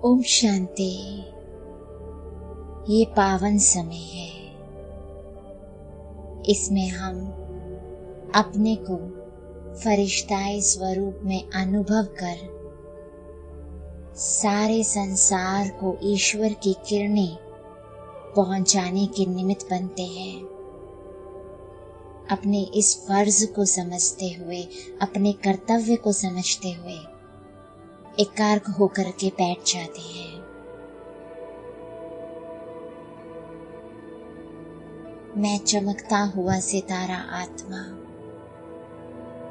ओम शांति। ये पावन समय है, इसमें हम अपने को फरिश्ताई स्वरूप में अनुभव कर सारे संसार को ईश्वर की किरणें पहुंचाने के निमित्त बनते हैं। अपने इस फर्ज को समझते हुए, अपने कर्तव्य को समझते हुए एकाग्र होकर के बैठ जाते हैं। मैं चमकता हुआ सितारा आत्मा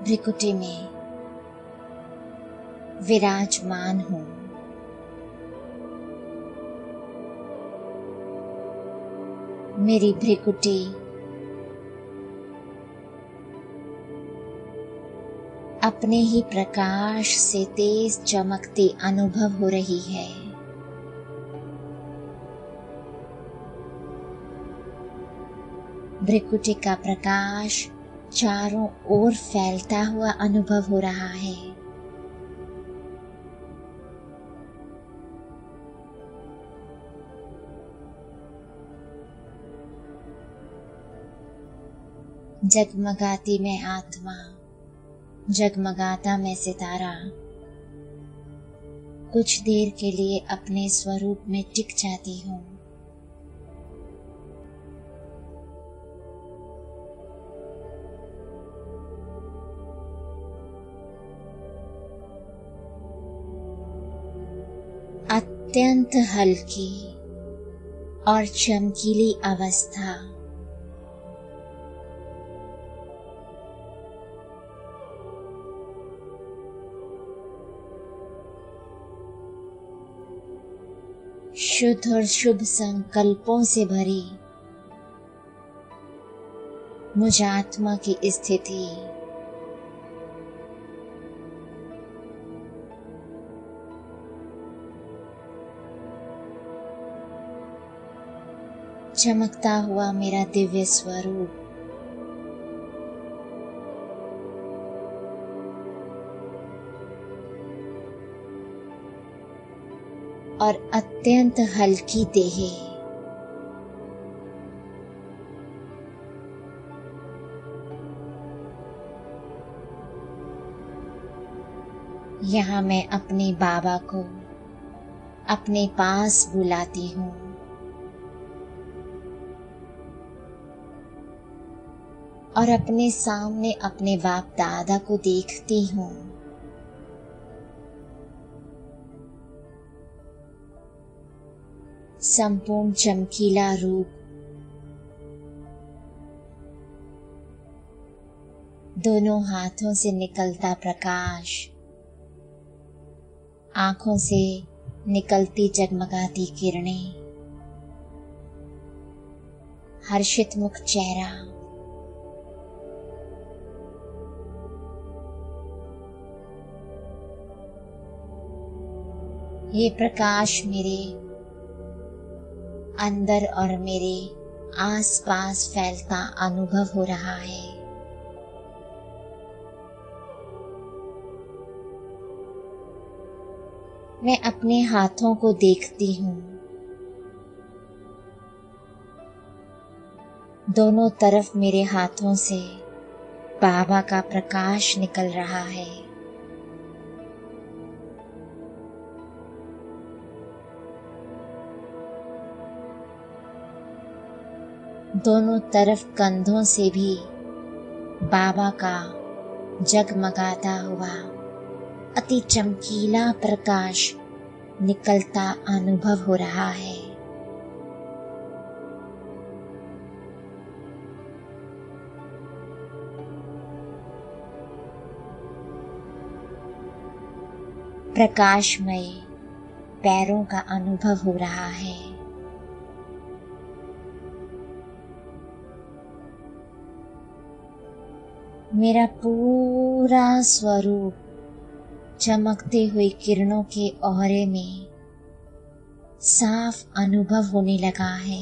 भ्रिकुटी में विराजमान हूँ। मेरी भ्रिकुटी अपने ही प्रकाश से तेज चमकती अनुभव हो रही है। भ्रिकुटी का प्रकाश चारों ओर फैलता हुआ अनुभव हो रहा है। जगमगाती मैं आत्मा, जगमगाता मैं सितारा कुछ देर के लिए अपने स्वरूप में टिक जाती हूँ। अत्यंत हल्की और चमकीली अवस्था शुद्ध और शुभ संकल्पों से भरी मुझ आत्मा की स्थिति चमकता हुआ मेरा दिव्य स्वरूप और अत्यंत हल्की देह यहाँ मैं अपने बाबा को अपने पास बुलाती हूँ। और अपने सामने अपने बाप दादा को देखती हूँ। संपूर्ण चमकीला रूप दोनों हाथों से निकलता प्रकाश, आंखों से निकलती जगमगाती किरणें, हर्षित मुख चेहरा, ये प्रकाश मेरे अंदर और मेरे आसपास फैलता अनुभव हो रहा है। मैं अपने हाथों को देखती हूँ। दोनों तरफ मेरे हाथों से बाबा का प्रकाश निकल रहा है। दोनों तरफ कंधों से भी बाबा का जगमगाता हुआ अति चमकीला प्रकाश निकलता अनुभव हो रहा है। प्रकाशमय पैरों का अनुभव हो रहा है। मेरा पूरा स्वरूप चमकते हुए किरणों के ओहरे में साफ अनुभव होने लगा है।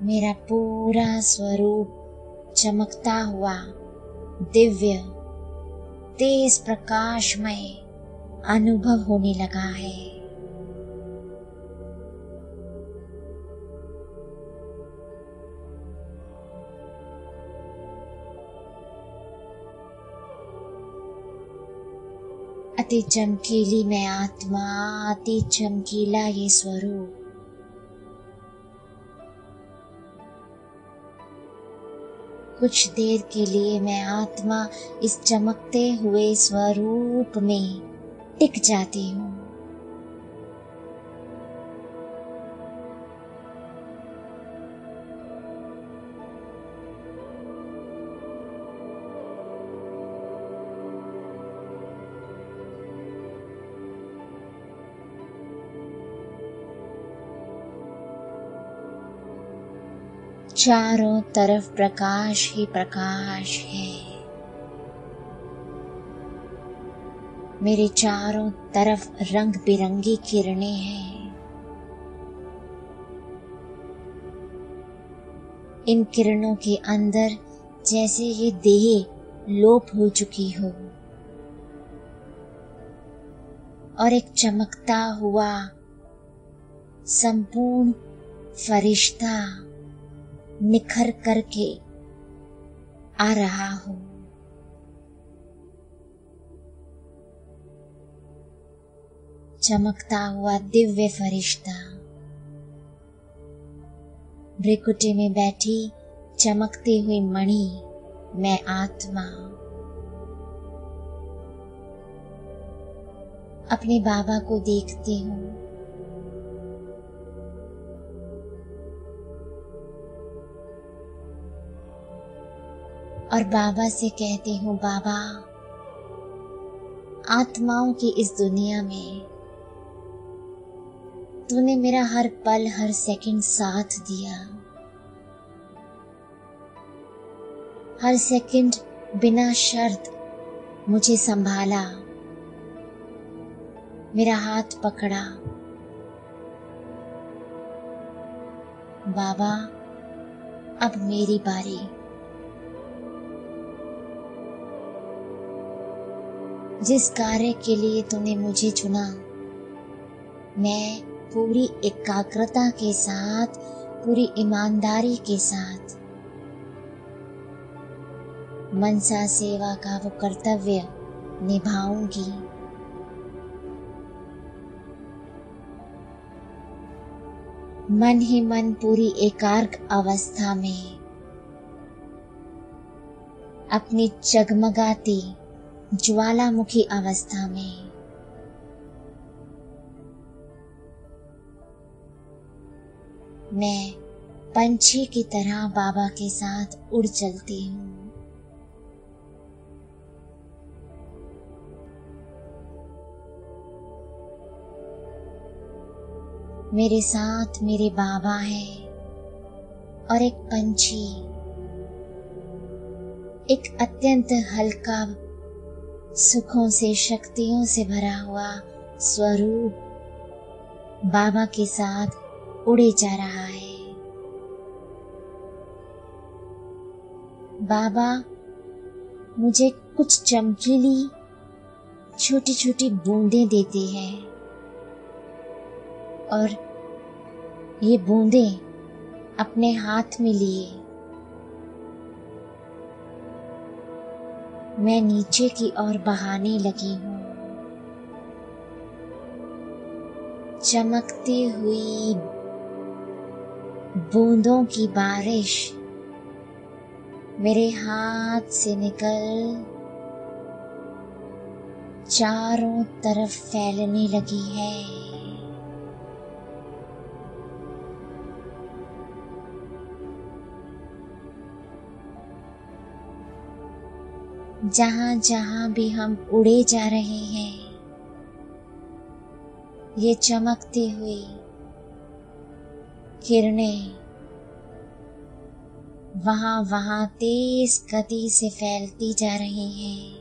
मेरा पूरा स्वरूप चमकता हुआ दिव्य तेज प्रकाशमय अनुभव होने लगा है। अति चमकीली मैं आत्मा, अति चमकीला ये स्वरूप, कुछ देर के लिए मैं आत्मा इस चमकते हुए स्वरूप में टिक जाती हूँ। चारों तरफ प्रकाश ही प्रकाश है। मेरे चारों तरफ रंग बिरंगी किरणें हैं। इन किरणों के अंदर जैसे ये देह लोप हो चुकी हो और एक चमकता हुआ संपूर्ण फरिश्ता निखर करके आ रहा हो। चमकता हुआ दिव्य फरिश्ता, भ्रिकुटी में बैठी चमकती हुई मणि मैं आत्मा, अपने बाबा को देखती हूँ। और बाबा से कहती हूँ, बाबा, आत्माओं की इस दुनिया में तूने मेरा हर पल हर सेकंड साथ दिया। हर सेकंड बिना शर्त मुझे संभाला, मेरा हाथ पकड़ा। बाबा, अब मेरी बारी। जिस कार्य के लिए तूने मुझे चुना, मैं पूरी एकाग्रता के साथ, पूरी ईमानदारी के साथ मनसा सेवा का वो कर्तव्य निभाऊंगी। मन ही मन पूरी एकाग्र अवस्था में अपनी जगमगाती ज्वालामुखी अवस्था में मैं पंछी की तरह बाबा के साथ उड़ चलती हूँ। मेरे साथ मेरे बाबा हैं और एक पंछी, एक अत्यंत हल्का, सुखों से शक्तियों से भरा हुआ स्वरूप बाबा के साथ उड़े जा रहा है। बाबा मुझे कुछ चमकीली छोटी छोटी बूंदें देते हैं और ये बूंदें अपने हाथ में लिए मैं नीचे की ओर बहाने लगी हूँ। चमकती हुई बूंदों की बारिश मेरे हाथ से निकल चारों तरफ फैलने लगी है। जहां जहां भी हम उड़े जा रहे हैं, ये चमकती हुई किरणें वहां वहां तेज गति से फैलती जा रही हैं।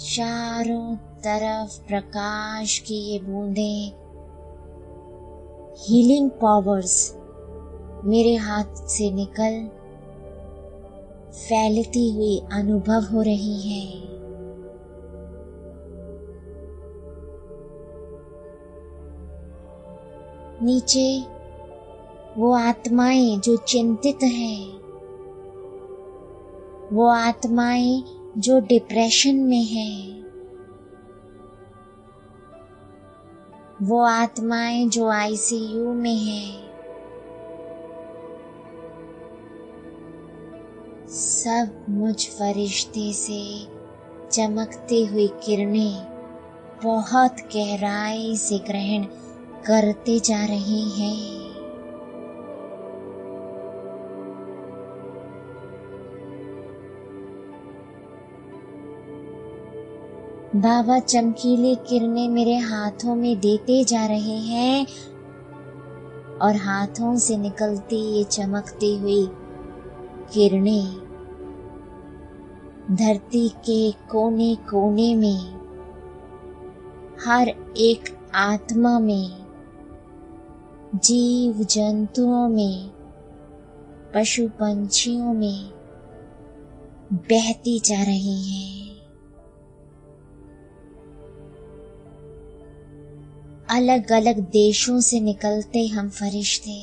चारों तरफ प्रकाश की ये बूंदें, हीलिंग पावर्स मेरे हाथ से निकल फैलती हुई अनुभव हो रही है। नीचे वो आत्माएं जो चिंतित हैं, वो आत्माएं जो डिप्रेशन में हैं, वो आत्माएं जो आईसीयू में हैं, सब मुझ फरिश्ते से चमकती हुई किरणें बहुत गहराई से ग्रहण करते जा रहे हैं। बाबा चमकीली किरणें मेरे हाथों में देते जा रहे हैं और हाथों से निकलती ये चमकती हुई किरणें धरती के कोने कोने में, हर एक आत्मा में, जीव जंतुओं में, पशु पंछियों में बहती जा रही हैं। अलग अलग देशों से निकलते हम फरिश्ते,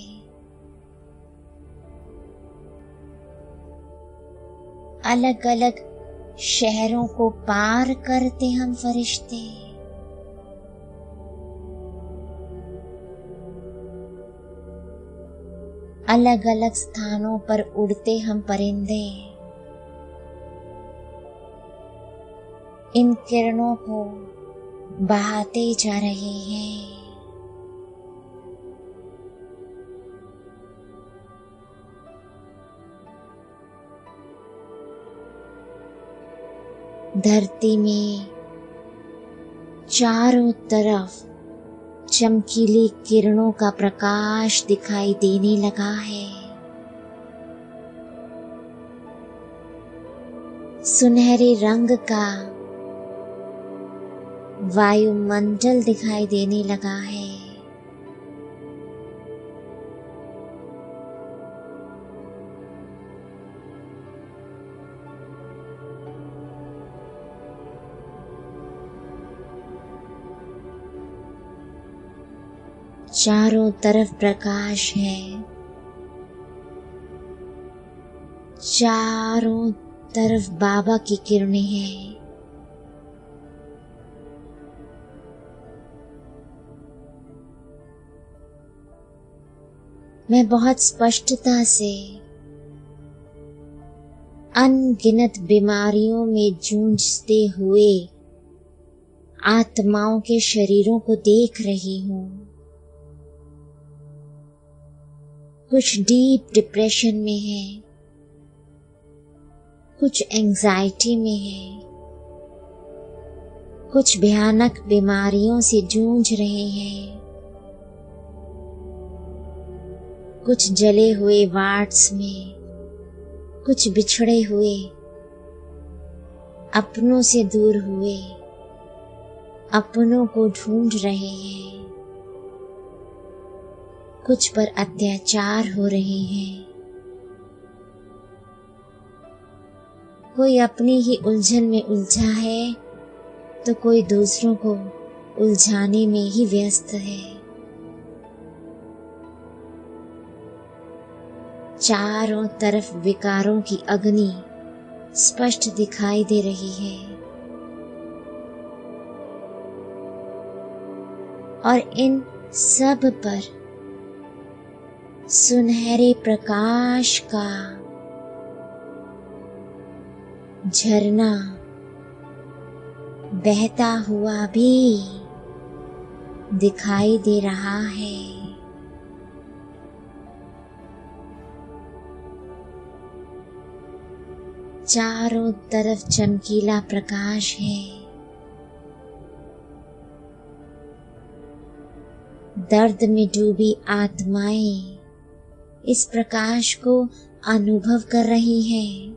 अलग अलग शहरों को पार करते हम फरिश्ते, अलग अलग स्थानों पर उड़ते हम परिंदे, इन किरणों को बहाते जा रहे हैं। धरती में चारों तरफ चमकीली किरणों का प्रकाश दिखाई देने लगा है। सुनहरे रंग का वायुमंडल दिखाई देने लगा है। चारों तरफ प्रकाश है, चारों तरफ बाबा की किरणें हैं। मैं बहुत स्पष्टता से अनगिनत बीमारियों में जूझते हुए आत्माओं के शरीरों को देख रही हूँ। कुछ डीप डिप्रेशन में है, कुछ एंजाइटी में है, कुछ भयानक बीमारियों से जूझ रहे हैं, कुछ जले हुए वार्ड्स में, कुछ बिछड़े हुए, अपनों से दूर हुए, अपनों को ढूंढ रहे हैं, कुछ पर अत्याचार हो रहे हैं, कोई अपनी ही उलझन में उलझा है तो कोई दूसरों को उलझाने में ही व्यस्त है। चारों तरफ विकारों की अग्नि स्पष्ट दिखाई दे रही है और इन सब पर सुनहरे प्रकाश का झरना बहता हुआ भी दिखाई दे रहा है। चारों तरफ चमकीला प्रकाश है। दर्द में डूबी आत्माएं इस प्रकाश को अनुभव कर रही हैं।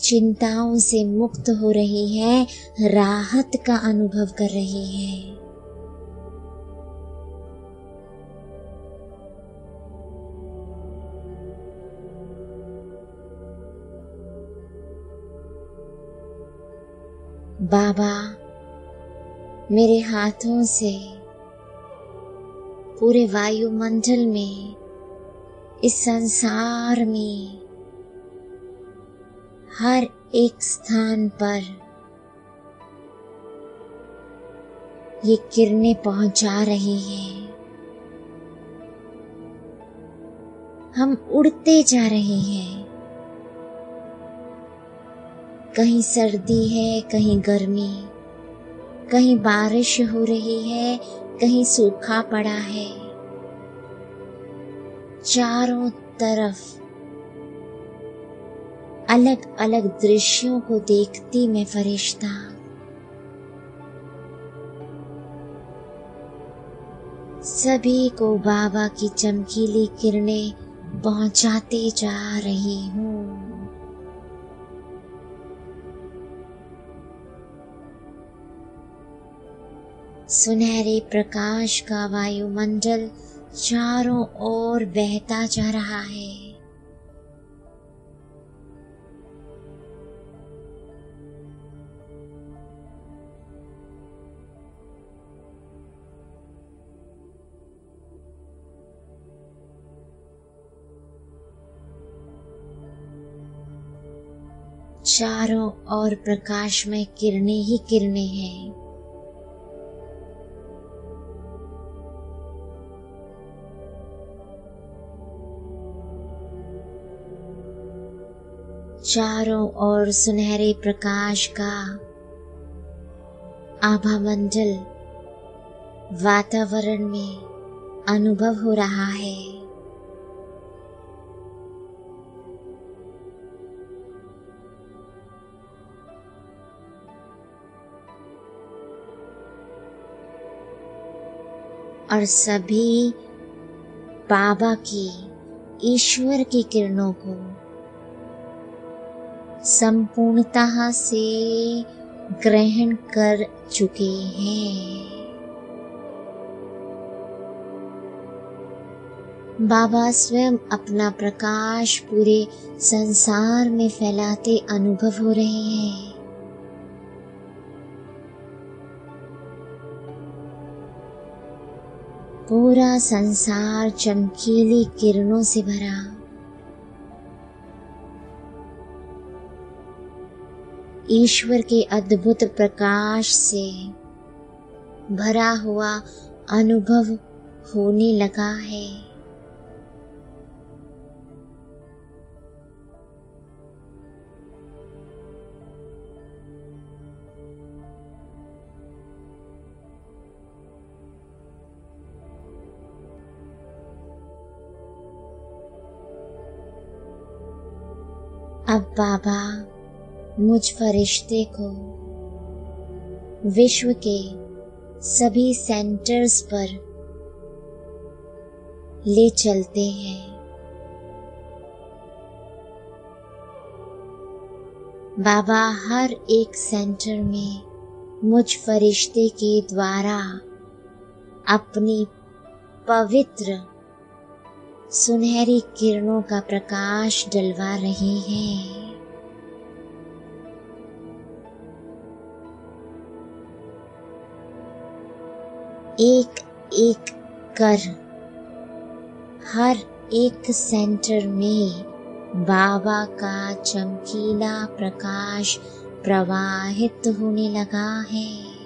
चिंताओं से मुक्त हो रहे हैं, राहत का अनुभव कर रहे हैं। बाबा मेरे हाथों से पूरे वायुमंडल में, इस संसार में हर एक स्थान पर ये किरणें पहुंचा रहे हैं। हम उड़ते जा रहे हैं। कहीं सर्दी है, कहीं गर्मी, कहीं बारिश हो रही है, कहीं सूखा पड़ा है। चारों तरफ अलग अलग दृश्यों को देखती मैं फरिश्ता सभी को बाबा की चमकीली किरणें पहुंचाते जा रही हूँ। सुनहरे प्रकाश का वायुमंडल चारों ओर बहता जा रहा है। चारों ओर प्रकाशमय किरणें ही किरणें हैं। चारों ओर सुनहरे प्रकाश का आभा मंडल वातावरण में अनुभव हो रहा है। और सभी बाबा की, ईश्वर की किरणों को संपूर्णतः से ग्रहण कर चुके हैं। बाबा स्वयं अपना प्रकाश पूरे संसार में फैलाते अनुभव हो रहे हैं। पूरा संसार चमकीली किरणों से भरा, ईश्वर के अद्भुत प्रकाश से भरा हुआ अनुभव होने लगा है। अब बाबा मुझ फरिश्ते को विश्व के सभी सेंटर्स पर ले चलते हैं। बाबा हर एक सेंटर में मुझ फरिश्ते के द्वारा अपनी पवित्र सुनहरी किरणों का प्रकाश डलवा रहे हैं। एक एक कर हर एक सेंटर में बाबा का चमकीला प्रकाश प्रवाहित होने लगा है।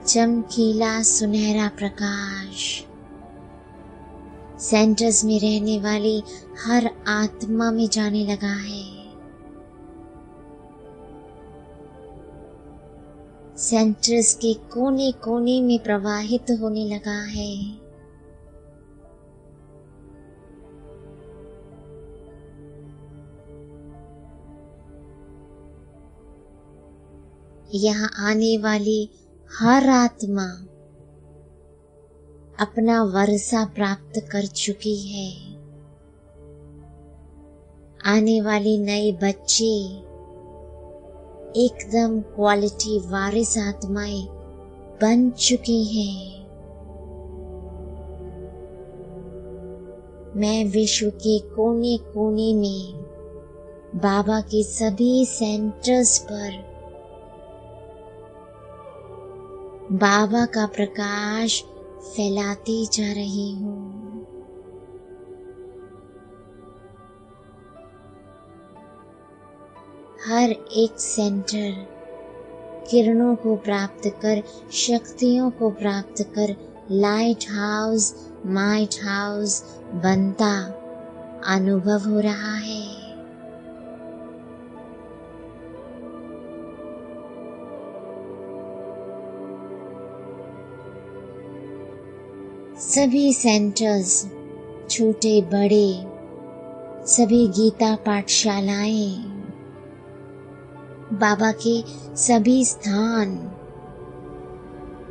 चमकीला सुनहरा प्रकाश सेंटर्स में रहने वाली हर आत्मा में जाने लगा है। सेंटर्स के कोने कोने में प्रवाहित होने लगा है। यहाँ आने वाली हर आत्मा अपना वर्षा प्राप्त कर चुकी है। आने वाली नए बच्चे एकदम क्वालिटी वारिस आत्माएं बन चुके हैं। मैं विश्व के कोने कोने में बाबा के सभी सेंटर्स पर बाबा का प्रकाश फैलाती जा रही हूँ। हर एक सेंटर किरणों को प्राप्त कर, शक्तियों को प्राप्त कर लाइट हाउस, माइट हाउस बनता अनुभव हो रहा है। सभी सेंटर्स, छोटे बड़े, सभी गीता पाठशालाएं, बाबा के सभी स्थान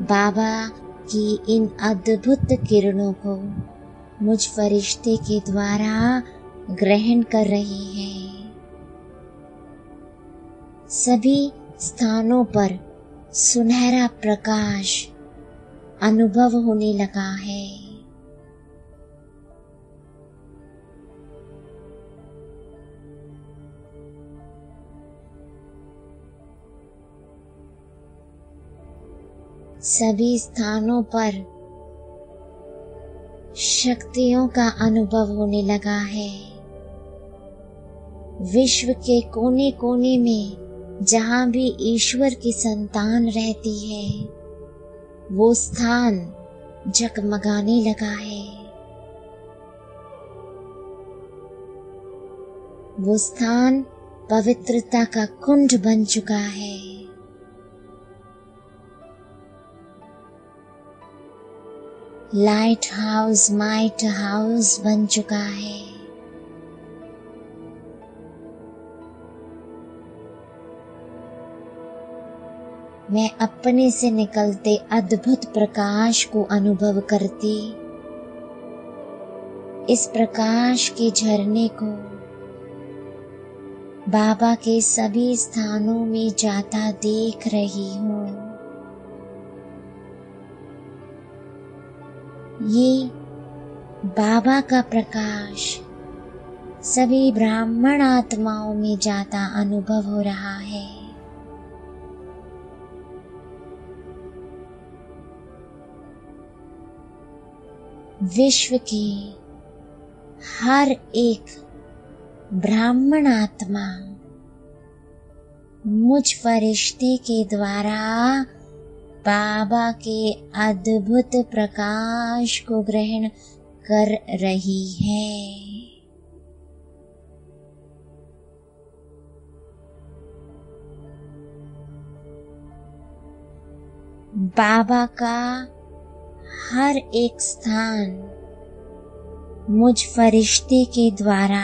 बाबा की इन अद्भुत किरणों को मुझ फरिश्ते के द्वारा ग्रहण कर रहे हैं। सभी स्थानों पर सुनहरा प्रकाश अनुभव होने लगा है। सभी स्थानों पर शक्तियों का अनुभव होने लगा है। विश्व के कोने कोने में जहाँ भी ईश्वर की संतान रहती है, वो स्थान जगमगाने लगा है। वो स्थान पवित्रता का कुंड बन चुका है। लाइट हाउस, माइट हाउस बन चुका है। मैं अपने से निकलते अद्भुत प्रकाश को अनुभव करती, इस प्रकाश के झरने को बाबा के सभी स्थानों में जाता देख रही हूँ। ये बाबा का प्रकाश सभी ब्राह्मण आत्माओं में जाता अनुभव हो रहा है। विश्व की हर एक ब्राह्मण आत्मा मुझ फरिश्ते के द्वारा बाबा के अद्भुत प्रकाश को ग्रहण कर रही है। बाबा का हर एक स्थान मुझ फरिश्ते के द्वारा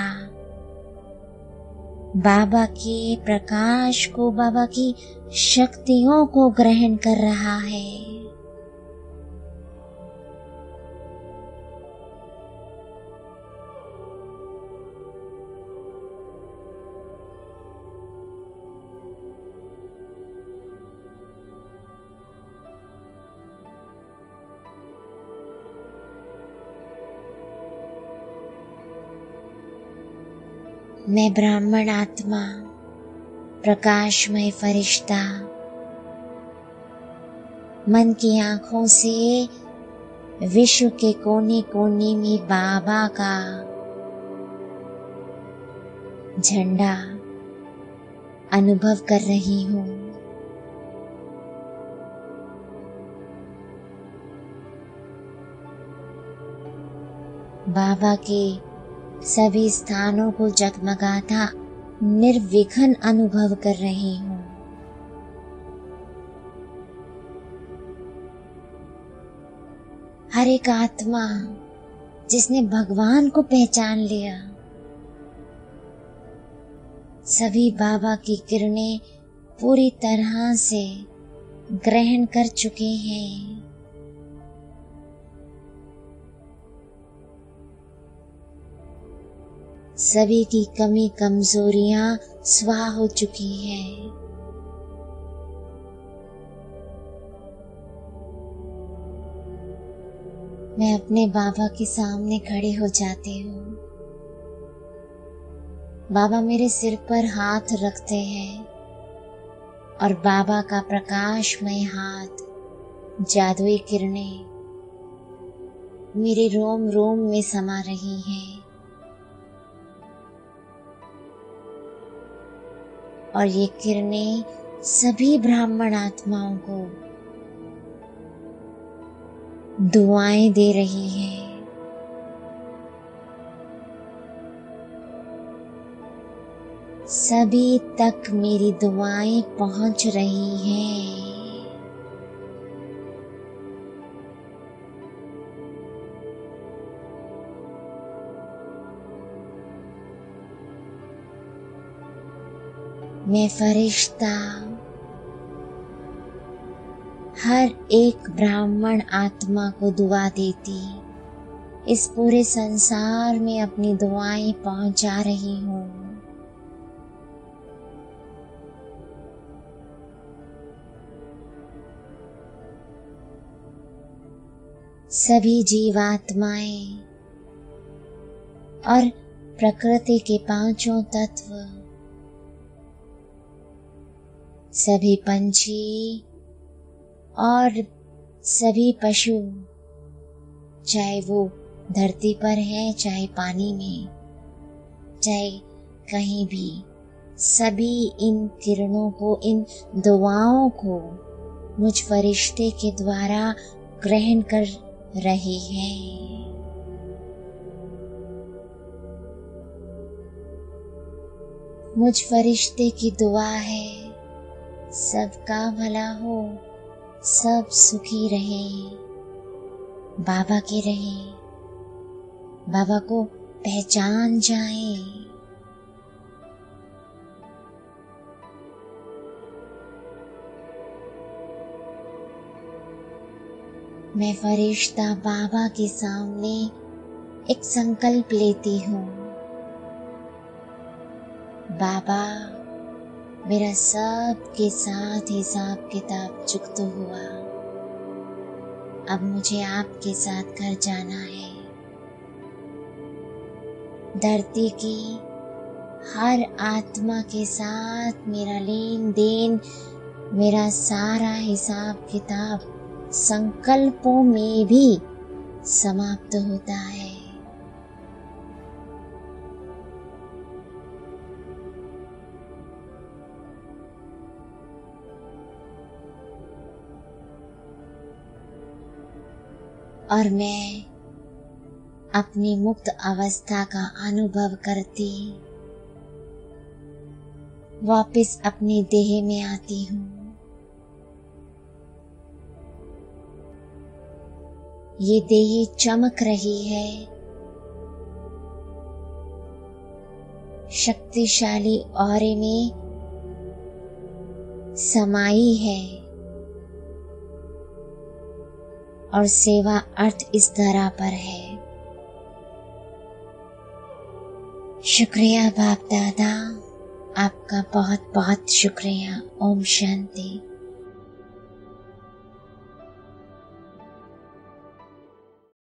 बाबा के प्रकाश को, बाबा की शक्तियों को ग्रहण कर रहा है। मैं ब्राह्मण आत्मा, प्रकाशमय फरिश्ता, मन की आंखों से विश्व के कोने कोने में बाबा का झंडा अनुभव कर रही हूँ। बाबा के सभी स्थानों को जगमगाता निर्विघ्न अनुभव कर रही हूँ। हर एक आत्मा जिसने भगवान को पहचान लिया, सभी बाबा की किरणें पूरी तरह से ग्रहण कर चुके हैं। सभी की कमी कमजोरियां स्वाहा हो चुकी हैं। मैं अपने बाबा के सामने खड़े हो जाती हूँ। बाबा मेरे सिर पर हाथ रखते हैं और बाबा का प्रकाशमय हाथ, जादुई किरणें मेरे रोम रोम में समा रही हैं और ये किरणें सभी ब्राह्मण आत्माओं को दुआएं दे रही हैं। सभी तक मेरी दुआएं पहुंच रही हैं। मैं फरिश्ता हर एक ब्राह्मण आत्मा को दुआ देती इस पूरे संसार में अपनी दुआएं पहुंचा रही हूँ। सभी जीवात्माएं और प्रकृति के पांचों तत्व, सभी पंछी और सभी पशु, चाहे वो धरती पर है, चाहे पानी में, चाहे कहीं भी, सभी इन किरणों को, इन दुआओं को मुझ फरिश्ते के द्वारा ग्रहण कर रहे हैं। मुझ फरिश्ते की दुआ है सबका भला हो, सब सुखी रहे, बाबा के रहे, बाबा को पहचान जाए। मैं फरिश्ता बाबा के सामने एक संकल्प लेती हूँ। बाबा, मेरा सब के साथ हिसाब किताब चुकता हुआ, अब मुझे आपके साथ घर जाना है। धरती की हर आत्मा के साथ मेरा लेन देन, मेरा सारा हिसाब किताब संकल्पों में भी समाप्त होता है। और मैं अपनी मुक्त अवस्था का अनुभव करती वापस अपनी देह में आती हूँ। ये देह चमक रही है, शक्तिशाली ऑरे में समाई है और सेवा अर्थ इस धरा पर है। शुक्रिया बाप दादा, आपका बहुत बहुत शुक्रिया। ओम शांति।